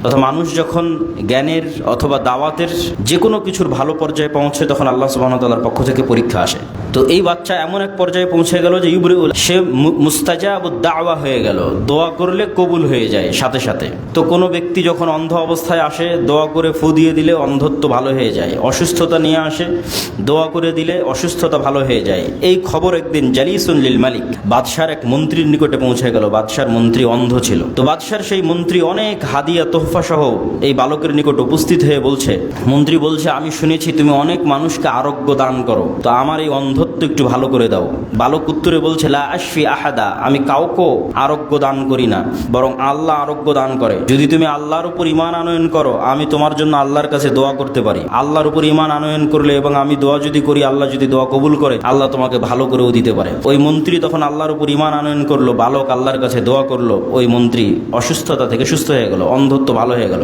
তথা মানুষ যখন জ্ঞানের অথবা দাওয়াতের যে কোনো কিছুর ভালো পর্যায়ে পৌঁছে তখন আল্লাহ সুবহানাহু ওয়া তাআলার পক্ষ থেকে পরীক্ষা আসে। তো এই বাচ্চা এমন এক পর্যায়ে পৌঁছে গেল যে ইবরিউল, সে মুস্তাজাবুদ দাওয়া হয়ে গেল, দোয়া করলে কবুল হয়ে যায় সাথে সাথে। তো কোনো ব্যক্তি যখন অন্ধ অবস্থায় আসে, দোয়া করে ফু দিয়ে দিলে অন্ধত্ব ভালো হয়ে যায়। অসুস্থতা নিয়ে আসে, দোয়া করে দিলে অসুস্থতা ভালো হয়ে যায়। এই খবর একদিন জালিসুন লিল মালিক, বাদশার এক মন্ত্রীর নিকটে পৌঁছে গেল। বাদশার মন্ত্রী অন্ধ ছিল। তো বাদশার সেই মন্ত্রী অনেক হাদিয়া তোহফা সহ এই বালকের নিকট উপস্থিত হয়ে বলছে, মন্ত্রী বলছে, আমি শুনেছি তুমি অনেক মানুষকে আরোগ্য দান করো, তো আমার এই অন্ধত্ব একটু ভালো করে দাও। বালক উত্তরে বলছে, লা আশফি আহাদা, আমি কাউকে আরোগ্য দান করি না, বরং আল্লাহ আরোগ্য দান করে। যদি তুমি আল্লাহর উপর ঈমান আনয়ন করো, আমি তোমার জন্য আল্লাহর কাছে দোয়া করতে পারি। আল্লাহর উপর ঈমান আনয়ন করলে এবং আমি দোয়া যদি করি, আল্লাহ যদি দোয়া কবুল করে, আল্লাহ তোমাকে ভালো করেও দিতে পারে। ওই মন্ত্রী তখন আল্লাহর উপর ঈমান আনয়ন করলো, বালক আল্লাহর কাছে দোয়া করলো, ওই মন্ত্রী অসুস্থতা থেকে সুস্থ হয়ে গেল, অন্ধত্ব ভালো হয়ে গেল।